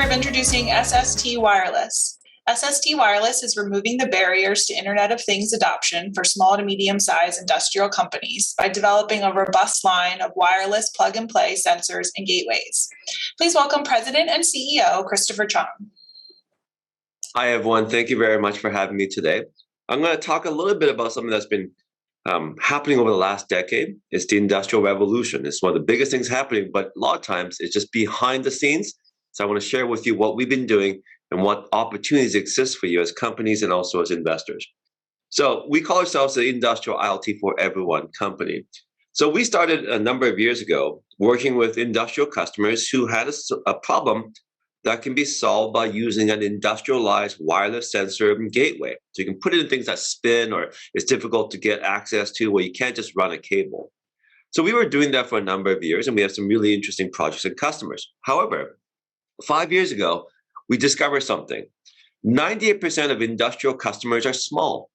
of introducing SST Wireless. SST Wireless is removing the barriers to Internet of Things adoption for small to medium-sized industrial companies by developing a robust line of wireless plug-and-play sensors and gateways. Please welcome President and CEO Christopher Chong. Hi, everyone. Thank you very much for having me today. I'm going to talk a little bit about something that's been happening over the last decade. It's the Industrial Revolution. It's one of the biggest things happening, but a lot of times it's just behind the scenes. So I want to share with you what we've been doing and what opportunities exist for you as companies and also as investors. So we call ourselves the Industrial IoT for Everyone company. So we started a number of years ago working with industrial customers who had a problem that can be solved by using an industrialized wireless sensor and gateway. So you can put it in things that spin or it's difficult to get access to where you can't just run a cable. So we were doing that for a number of years, and we have some really interesting projects and customers. However, 5 years ago, we discovered something. 98% of industrial customers are small,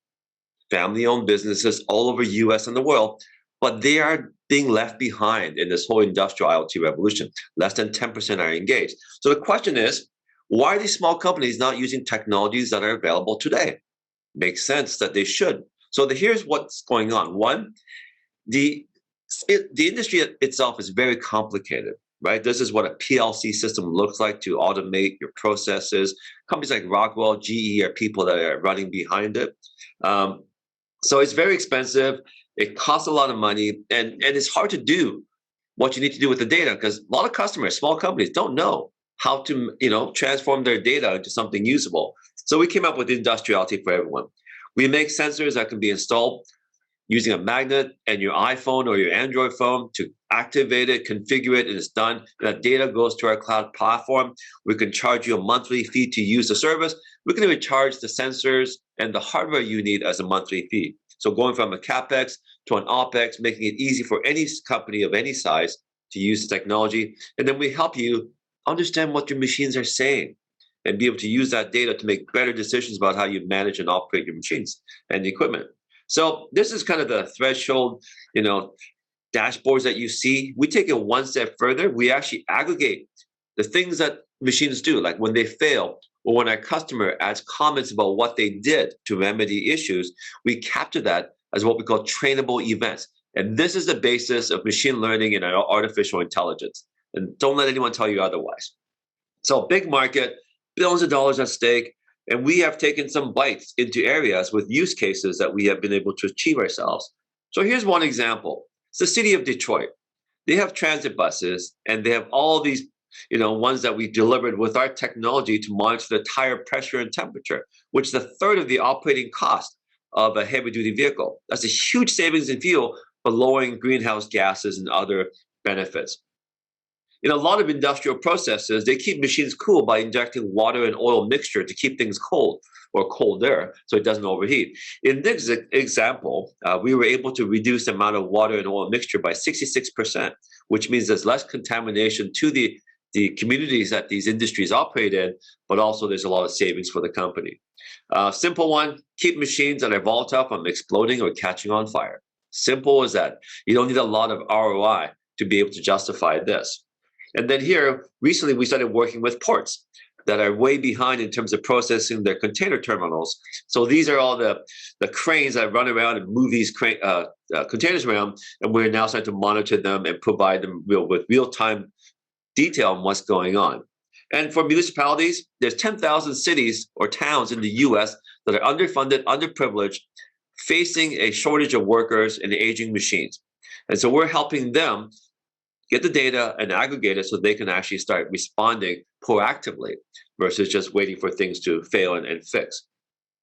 family-owned businesses all over the US and the world, but they are being left behind in this whole industrial IoT revolution. Less than 10% are engaged. So the question is, why are these small companies not using technologies that are available today? Makes sense that they should. So here's what's going on. One, the industry itself is very complicated, right? This is what a PLC system looks like to automate your processes. Companies like Rockwell, GE are people that are running behind it. So it's very expensive. It costs a lot of money, and it's hard to do what you need to do with the data because a lot of customers, small companies, don't know how to transform their data into something usable. So we came up with Industrial IoT for Everyone. We make sensors that can be installed using a magnet and your iPhone or your Android phone to activate it, configure it, and it's done. And that data goes to our cloud platform. We can charge you a monthly fee to use the service. We can even charge the sensors and the hardware you need as a monthly fee. So going from a CapEx to an OpEx, making it easy for any company of any size to use the technology. And then we help you understand what your machines are saying and be able to use that data to make better decisions about how you manage and operate your machines and the equipment. So this is kind of the threshold, dashboards that you see. We take it one step further. We actually aggregate the things that machines do, like when they fail, or when our customer adds comments about what they did to remedy issues, we capture that as what we call trainable events. And this is the basis of machine learning and artificial intelligence. And don't let anyone tell you otherwise. So big market, billions of dollars at stake, and we have taken some bites into areas with use cases that we have been able to achieve ourselves. So here's one example. It's the city of Detroit. They have transit buses, and they have all these ones that we delivered with our technology to monitor the tire pressure and temperature, which is a third of the operating cost of a heavy-duty vehicle. That's a huge savings in fuel for lowering greenhouse gases and other benefits. In a lot of industrial processes, they keep machines cool by injecting water and oil mixture to keep things cold or colder so it doesn't overheat. In this example, we were able to reduce the amount of water and oil mixture by 66%, which means there's less contamination to the communities that these industries operate in, but also there's a lot of savings for the company. Simple one, keep machines that are volatile from exploding or catching on fire. Simple as that. You don't need a lot of ROI to be able to justify this. And then here, recently we started working with ports that are way behind in terms of processing their container terminals. So these are all the cranes that run around and move these containers around, and we're now starting to monitor them and provide them with real-time detail on what's going on. And for municipalities, there's 10,000 cities or towns in the US that are underfunded, underprivileged, facing a shortage of workers and aging machines. And so we're helping them get the data and aggregate it so they can actually start responding proactively versus just waiting for things to fail and fix.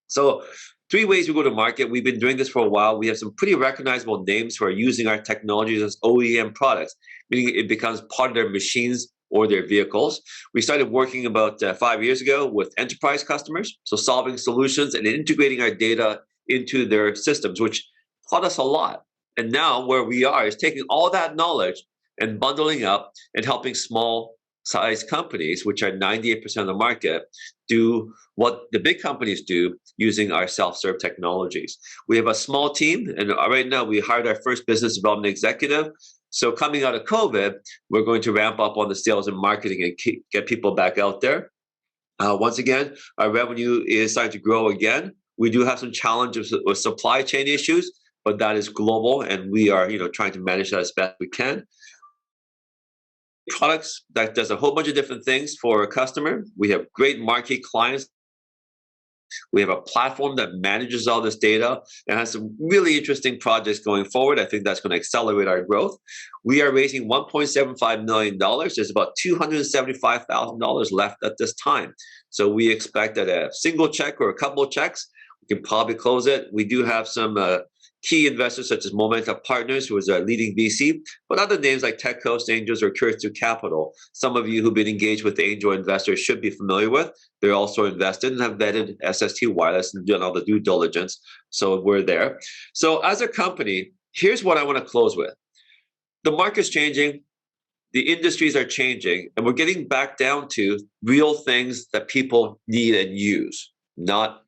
So 3 ways we go to market. We've been doing this for a while. We have some pretty recognizable names who are using our technologies as OEM products, meaning it becomes part of their machines or their vehicles. We started working about 5 years ago with enterprise customers, so solving solutions and integrating our data into their systems, which taught us a lot. And now where we are is taking all that knowledge and bundling up and helping small size companies, which are 98% of the market, do what the big companies do using our self-serve technologies. We have a small team, and right now we hired our first business development executive. So coming out of COVID, we're going to ramp up on the sales and marketing and get people back out there. Once again, our revenue is starting to grow again. We do have some challenges with supply chain issues, but that is global, and we are, trying to manage that as best we can. Products that does a whole bunch of different things for a customer. We have great marquee clients. We have a platform that manages all this data and has some really interesting projects going forward. I think that's going to accelerate our growth. We are raising $1.75 million. There's about $275,000 left at this time. So we expect that a single check or a couple of checks, we can probably close it. We do have some key investors such as Momentum Partners, who is a leading VC, but other names like Tech Coast Angels or Curtis Capital. Some of you who've been engaged with the angel investors should be familiar with. They're also invested and have vetted SST Wireless and done all the due diligence. So we're there. So as a company, here's what I want to close with. The market's changing. The industries are changing, and we're getting back down to real things that people need and use, not,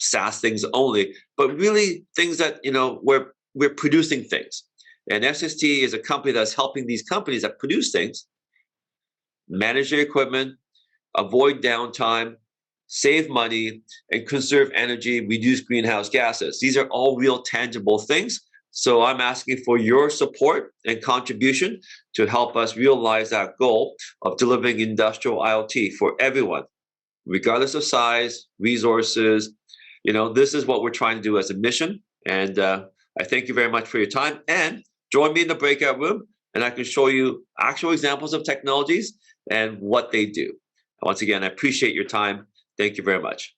SaaS things only, but really things that, we're producing things. And SST is a company that's helping these companies that produce things manage their equipment, avoid downtime, save money, and conserve energy, reduce greenhouse gases. These are all real tangible things. So I'm asking for your support and contribution to help us realize that goal of delivering industrial IoT for everyone, regardless of size, resources. This is what we're trying to do as a mission. And I thank you very much for your time. And join me in the breakout room, and I can show you actual examples of technologies and what they do. Once again, I appreciate your time. Thank you very much.